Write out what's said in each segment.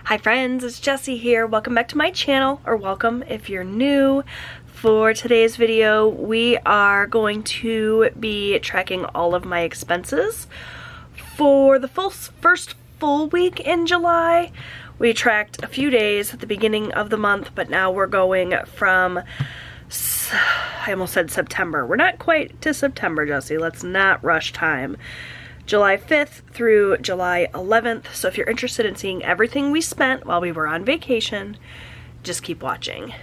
Hi friends, it's Jessie here. Welcome back to my channel, or welcome if you're new. For today's video, we are going to be tracking all of my expenses for the first full week in July. We tracked a few days at the beginning of the month, but now we're going from, I almost said September. We're not quite to September, Jessie. Let's not rush time. July 5th through July 11th. So if you're interested in seeing everything we spent while we were on vacation, just keep watching.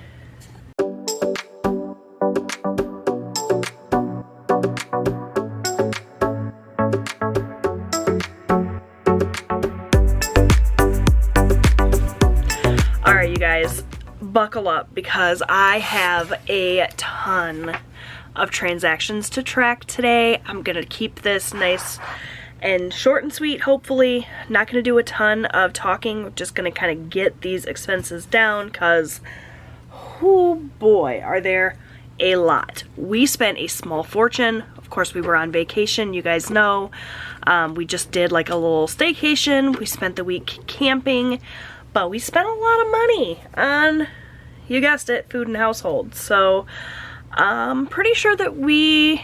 Alright, you guys, buckle up because I have a ton of transactions to track today. I'm gonna keep this nice and short and sweet, hopefully. Not gonna do a ton of talking, we're just gonna kind of get these expenses down because, oh boy, are there a lot. We spent a small fortune. Of course, we were on vacation, you guys know. We just did like a little staycation. We spent the week camping, but we spent a lot of money on, you guessed it, food and household. So I'm pretty sure that we,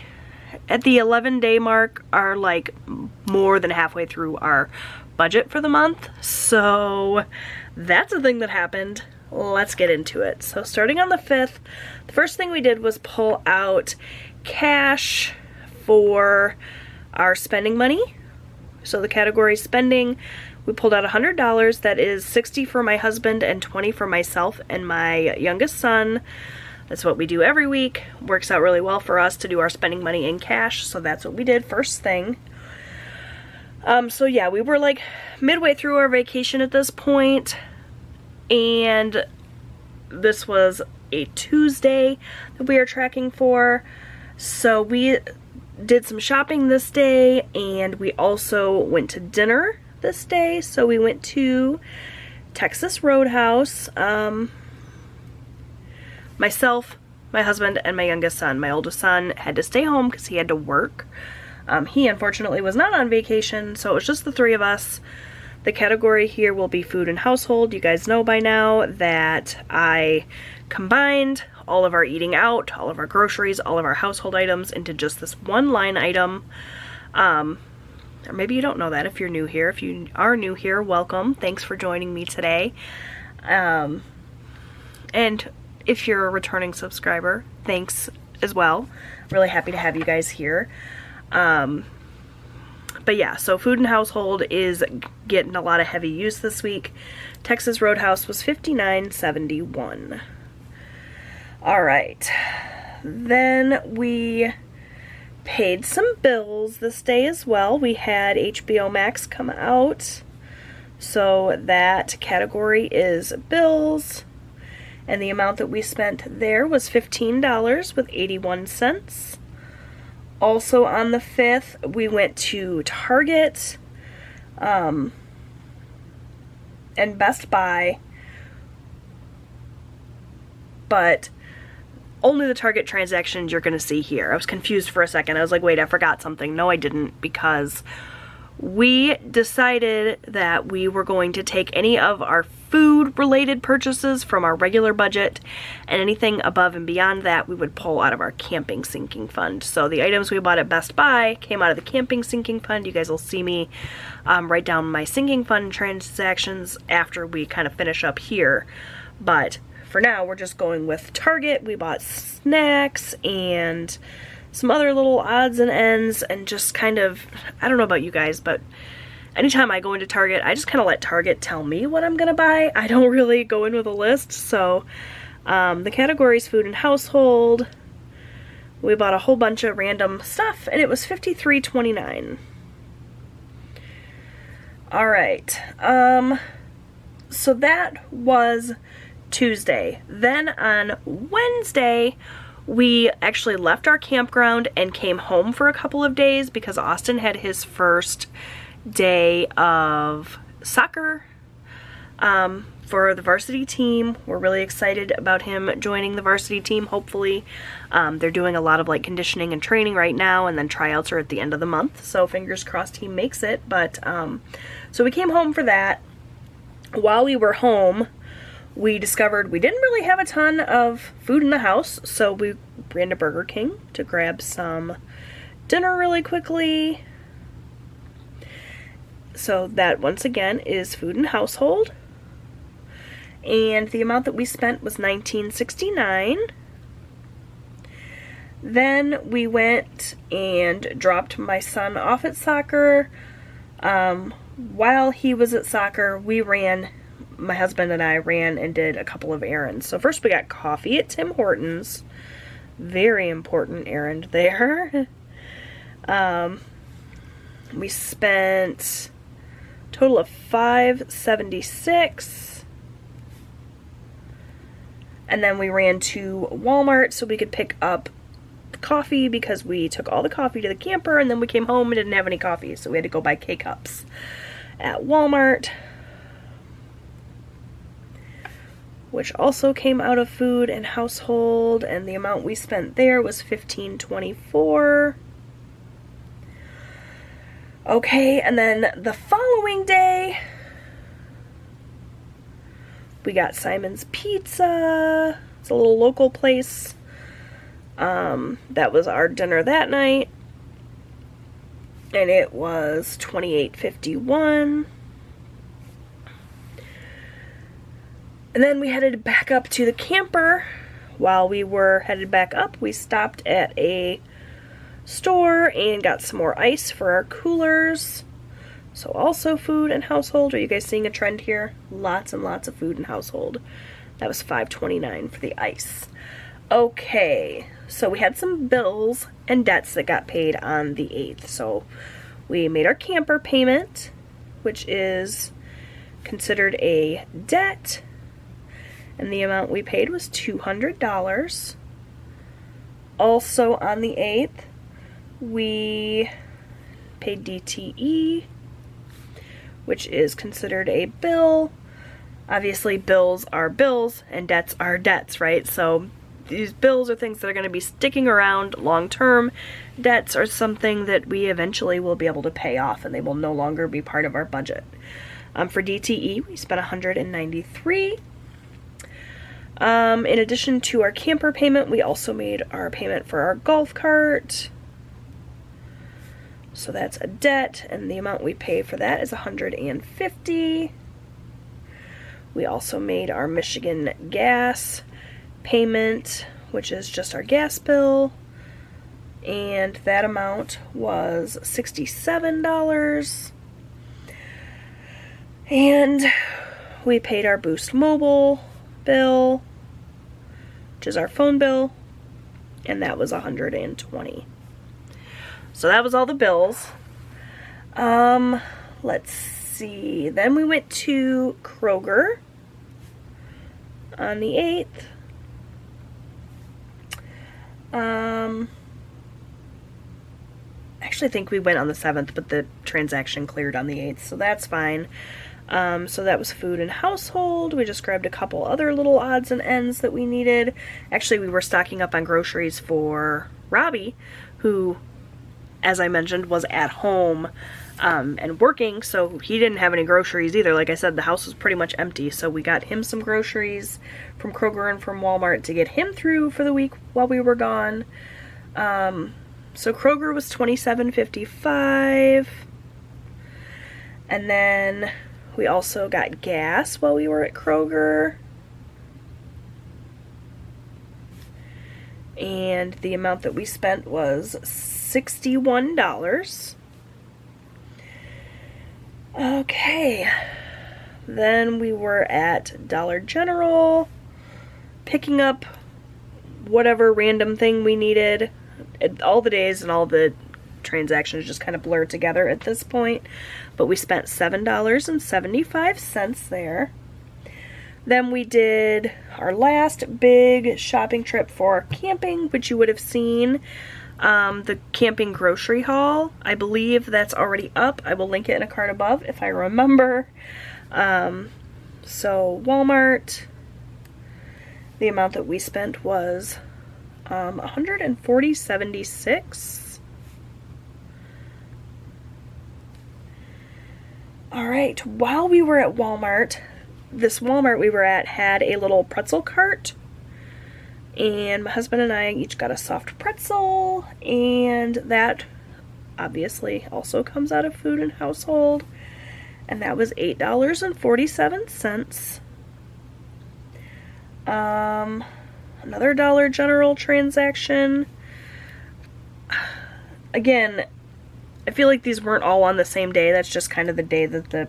at the 11-day mark, are like more than halfway through our budget for the month. So that's a thing that happened. Let's get into it. So starting on the 5th, the first thing we did was pull out cash for our spending money. So the category spending, we pulled out $100. That is $60 for my husband and $20 for myself and my youngest son. That's what we do every week. Works out really well for us to do our spending money in cash, so that's what we did first thing. So yeah, we were like midway through our vacation at this point, and this was a Tuesday that we are tracking for. So we did some shopping this day, and we also went to dinner this day. So we went to Texas Roadhouse. Myself, my husband, and my youngest son. My oldest son had to stay home because he had to work. He unfortunately was not on vacation, so it was just the three of us. The category here will be food and household. You guys know by now that I combined all of our eating out, all of our groceries, all of our household items into just this one line item. Or maybe you don't know that if you're new here. If you are new here, welcome. Thanks for joining me today. And if you're a returning subscriber, thanks as well. Really happy to have you guys here. But yeah, so food and household is getting a lot of heavy use this week. Texas Roadhouse was $59.71. All right. Then we paid some bills this day as well. We had HBO Max come out. So that category is bills. And the amount that we spent there was $15.81. Also on the 5th, we went to Target and Best Buy, but only the Target transactions you're going to see here. I was confused for a second. I was like, wait, I forgot something. No, I didn't, because we decided that we were going to take any of our food-related purchases from our regular budget, and anything above and beyond that we would pull out of our camping sinking fund. So the items we bought at Best Buy came out of the camping sinking fund. You guys will see me write down my sinking fund transactions after we kind of finish up here. But for now, we're just going with Target. We bought snacks and some other little odds and ends, and just kind of, I don't know about you guys, but anytime I go into Target, I just kind of let Target tell me what I'm gonna buy. I don't really go in with a list. So the categories food and household, we bought a whole bunch of random stuff, and it was $53.29. All right, so that was Tuesday. Then on Wednesday, we actually left our campground and came home for a couple of days because Austin had his first day of soccer for the varsity team. We're really excited about him joining the varsity team, hopefully. They're doing a lot of like conditioning and training right now, and then tryouts are at the end of the month, so fingers crossed he makes it. But so we came home for that. while we were home, we discovered we didn't really have a ton of food in the house, so we ran to Burger King to grab some dinner really quickly. So that, once again, is food and household. And the amount that we spent was $19.69. Then we went and dropped my son off at soccer. While he was at soccer, my husband and I ran and did a couple of errands. So first we got coffee at Tim Hortons. Very important errand there. We spent a total of $5.76. And then we ran to Walmart so we could pick up coffee, because we took all the coffee to the camper and then we came home and didn't have any coffee, so we had to go buy K-Cups at Walmart, which also came out of food and household, and the amount we spent there was $15.24. Okay, and then the following day we got Simon's Pizza. It's a little local place. That was our dinner that night, and it was $28.51. And then we headed back up to the camper. While we were headed back up, we stopped at a store and got some more ice for our coolers. So also food and household. Are you guys seeing a trend here? Lots and lots of food and household. That was $5.29 for the ice. Okay, so we had some bills and debts that got paid on the 8th. So we made our camper payment, which is considered a debt, and the amount we paid was $200. Also on the 8th, we paid DTE, which is considered a bill. Obviously, bills are bills and debts are debts, right? So these bills are things that are going to be sticking around long term. Debts are something that we eventually will be able to pay off, and they will no longer be part of our budget. For DTE, we spent $193. In addition to our camper payment, we also made our payment for our golf cart. So that's a debt, and the amount we pay for that is $150. We also made our Michigan gas payment, which is just our gas bill, and that amount was $67. And we paid our Boost Mobile bill, which is our phone bill, and that was $120. So that was all the bills. Let's see. Then we went to Kroger on the 8th. Actually, I think we went on the 7th, but the transaction cleared on the 8th, so that's fine. So that was food and household. We just grabbed a couple other little odds and ends that we needed. Actually, we were stocking up on groceries for Robbie, who, as I mentioned, was at home and working, so he didn't have any groceries either. Like I said, the house was pretty much empty, so we got him some groceries from Kroger and from Walmart to get him through for the week while we were gone. So Kroger was $27.55, and then we also got gas while we were at Kroger, and the amount that we spent was $61. Okay, then we were at Dollar General picking up whatever random thing we needed. All the days and all the transactions just kind of blur together at this point, but we spent $7.75 there. Then we did our last big shopping trip for camping, which you would have seen, the camping grocery haul. I believe that's already up. I will link it in a card above if I remember. So Walmart, the amount that we spent was $140.76. All right, while we were at Walmart, this Walmart we were at had a little pretzel cart, and my husband and I each got a soft pretzel, and that obviously also comes out of food and household, and that was $8.47. Another Dollar General transaction. Again, I feel like these weren't all on the same day. That's just kind of the day that the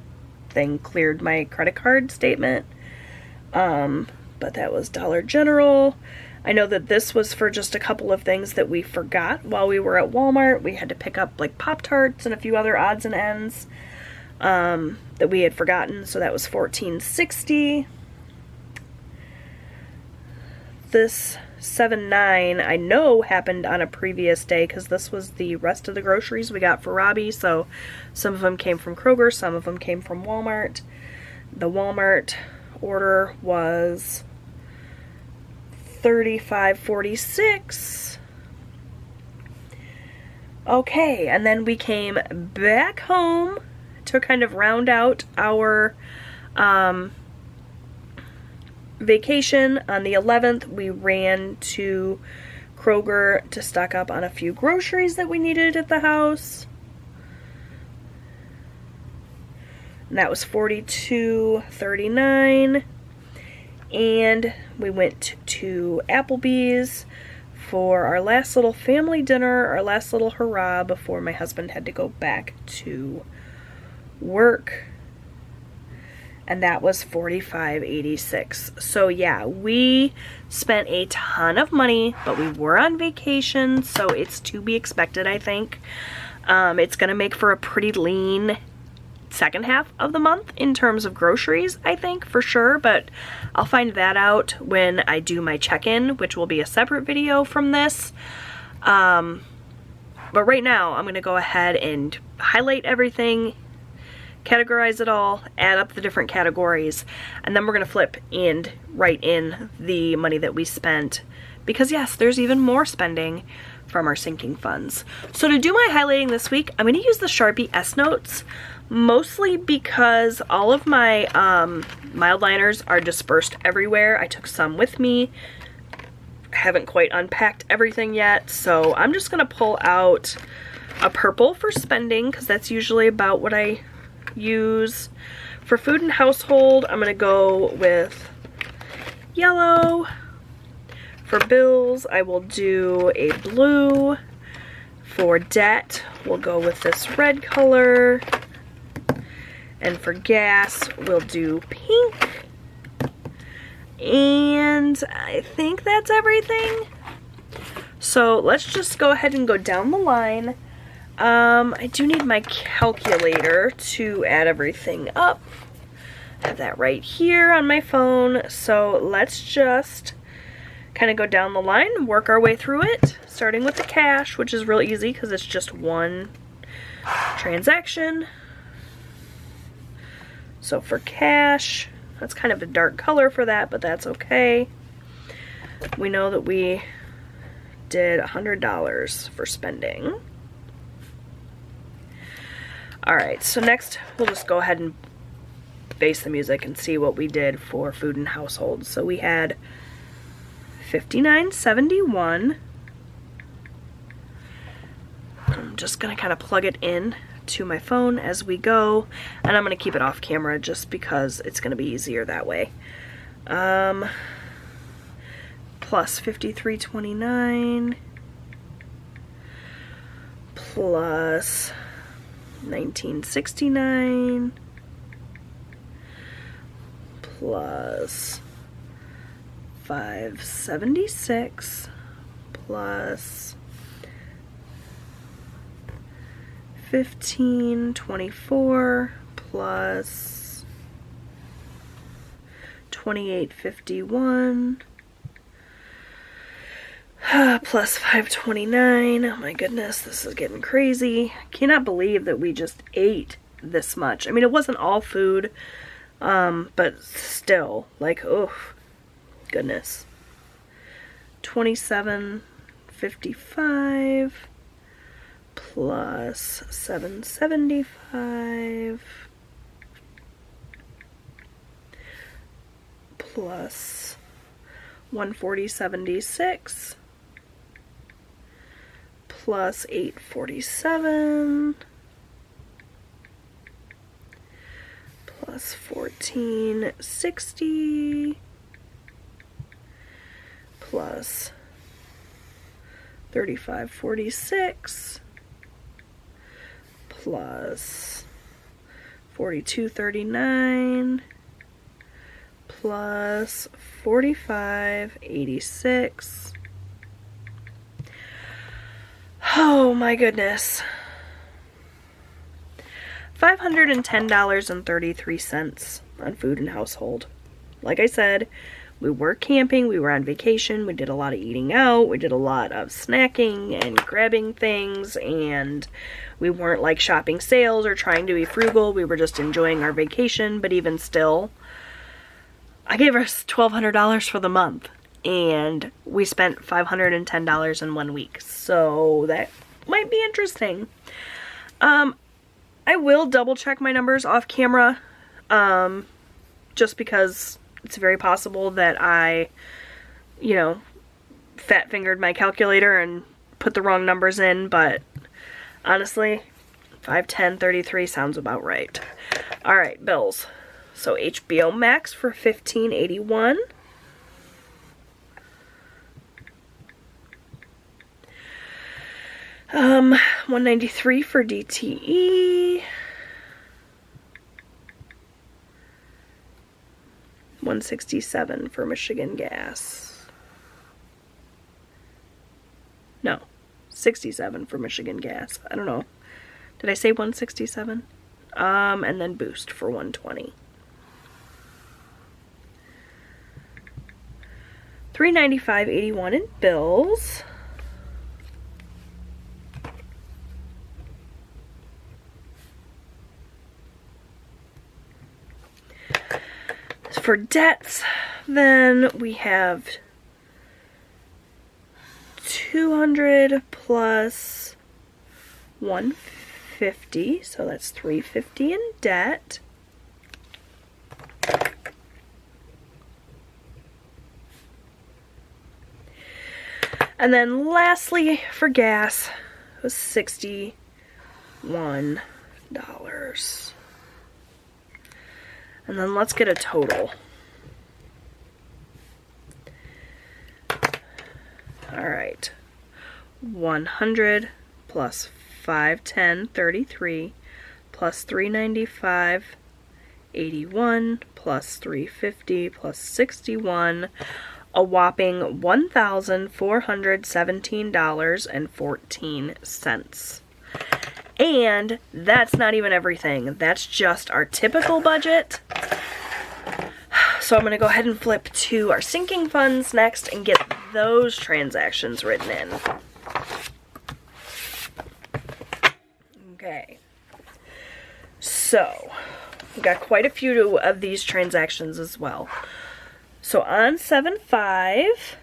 thing cleared my credit card statement. But that was Dollar General. I know that this was for just a couple of things that we forgot while we were at Walmart. We had to pick up like Pop-Tarts and a few other odds and ends that we had forgotten. So that was $14.60. This $7.9 I know happened on a previous day because this was the rest of the groceries we got for Robbie. So some of them came from Kroger, some of them came from Walmart. The Walmart order was $35.46. Okay, and then we came back home to kind of round out our vacation. On the 11th, we ran to Kroger to stock up on a few groceries that we needed at the house. And that was $42.39. And we went to Applebee's for our last little family dinner, our last little hurrah before my husband had to go back to work. And that was $45.86. So yeah, we spent a ton of money, but we were on vacation, so it's to be expected, I think. It's gonna make for a pretty lean second half of the month in terms of groceries, I think, for sure, but I'll find that out when I do my check-in, which will be a separate video from this. But right now, I'm gonna go ahead and highlight everything, categorize it all, add up the different categories, and then we're going to flip and write in the money that we spent, because yes, there's even more spending from our sinking funds. So to do my highlighting this week, I'm going to use the Sharpie S Notes, mostly because all of my mild liners are dispersed everywhere. I took some with me, haven't quite unpacked everything yet, so I'm just going to pull out a purple for spending, because that's usually about what I use. For food and household, I'm gonna go with yellow. For bills, I will do a blue. For debt, we'll go with this red color. And for gas, we'll do pink. And I think that's everything. So let's just go ahead and go down the line. I do need my calculator to add everything up. I have that right here on my phone. So let's just kind of go down the line, work our way through it, starting with the cash, which is real easy because it's just one transaction. So for cash, that's kind of a dark color for that, but that's okay. We know that we did $100 for spending. Alright, so next we'll just go ahead and base the music and see what we did for food and household. So we had $59.71. I'm just going to kind of plug it in to my phone as we go, and I'm going to keep it off camera just because it's going to be easier that way. Plus $53.29 plus $19.69 plus $5.76 plus $15.24 plus $28.51 plus $5.29. Oh my goodness, this is getting crazy. I cannot believe that we just ate this much. I mean, it wasn't all food, but still, like, oh goodness. $27.55 plus $7.75 plus 140.76 plus 847 plus 1460 plus 3546 plus 4239 plus 4586. Oh my goodness. $510.33 on food and household. Like I said, we were camping, we were on vacation, we did a lot of eating out, we did a lot of snacking and grabbing things, and we weren't like shopping sales or trying to be frugal. We were just enjoying our vacation, but even still, I gave us $1,200 for the month, and we spent $510 in 1 week, so that might be interesting. I will double check my numbers off camera, just because it's very possible that I, you know, fat fingered my calculator and put the wrong numbers in, but honestly, 510.33 sounds about right. All right, bills. So HBO Max for $15.81. $193 for DTE. $167 for Michigan Gas. No, $67 for Michigan Gas. I don't know. Did I say $167? And then Boost for $120. $395.81 in bills. For debts, then we have 200 plus 150, so that's 350 in debt. And then lastly, for gas, it was $61. And then let's get a total. All right. 100 plus 510.33 plus 395.81 plus 350 plus 61, a whopping $1,417.14. And that's not even everything. That's just our typical budget. So I'm going to go ahead and flip to our sinking funds next and get those transactions written in. Okay. So, we've got quite a few of these transactions as well. So on 7/5,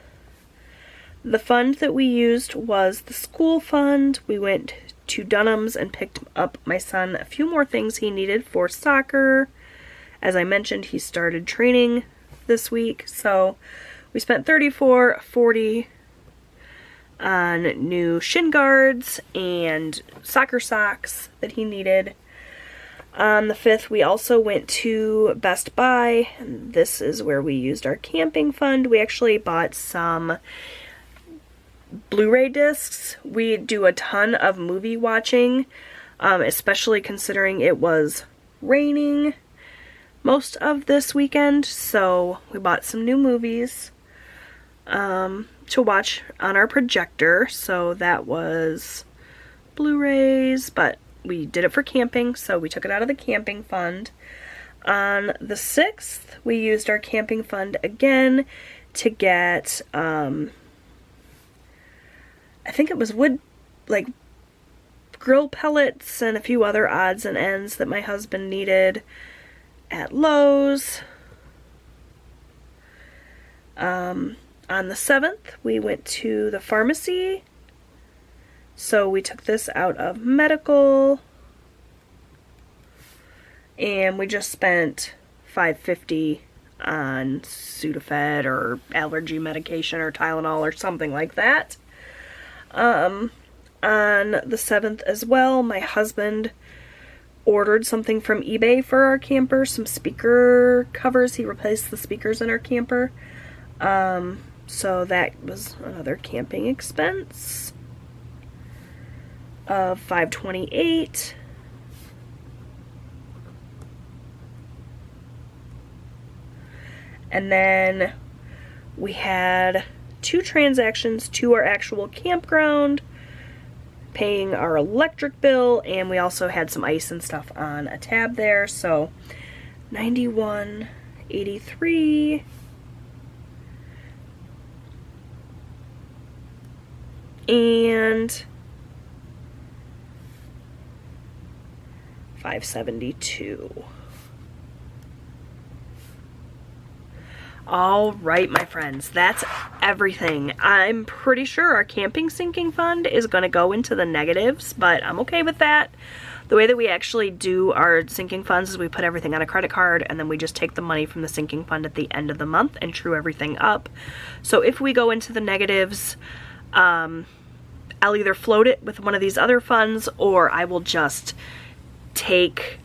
the fund that we used was the school fund. We went to Dunham's and picked up my son a few more things he needed for soccer. As I mentioned, he started training this week, so we spent $34.40 on new shin guards and soccer socks that he needed. On the 5th, we also went to Best Buy, and this is where we used our camping fund. We actually bought some Blu-ray discs. We do a ton of movie watching, especially considering it was raining most of this weekend, so we bought some new movies to watch on our projector. So that was Blu-rays, but we did it for camping, so we took it out of the camping fund. On the 6th, we used our camping fund again to get I think it was wood, like grill pellets and a few other odds and ends that my husband needed at Lowe's. On the 7th, we went to the pharmacy. So we took this out of medical. And we just spent $5.50 on Sudafed or allergy medication or Tylenol or something like that. On the 7th as well, my husband ordered something from eBay for our camper, some speaker covers. He replaced the speakers in our camper. So that was another camping expense of $528. And then we had 2 transactions to our actual campground, paying our electric bill, and we also had some ice and stuff on a tab there, so $91.83. And $572. All right, my friends, that's everything. I'm pretty sure our camping sinking fund is going to go into the negatives, but I'm okay with that. The way that we actually do our sinking funds is we put everything on a credit card, and then we just take the money from the sinking fund at the end of the month and true everything up. So if we go into the negatives, I'll either float it with one of these other funds, or I will just take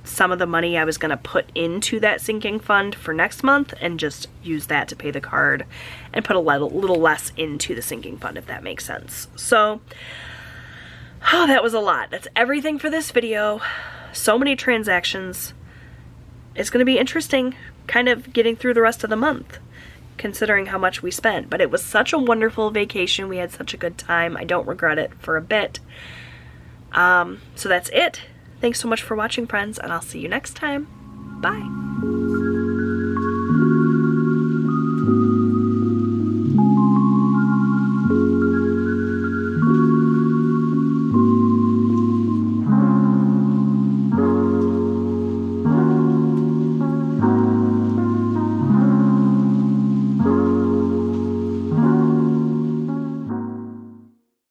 some of the money I was going to put into that sinking fund for next month and just use that to pay the card and put a little less into the sinking fund, if that makes sense. So, oh, that was a lot. That's everything for this video. So many transactions. It's going to be interesting kind of getting through the rest of the month, considering how much we spent. But it was such a wonderful vacation. We had such a good time. I don't regret it for a bit. So that's it. Thanks so much for watching, friends, and I'll see you next time. Bye.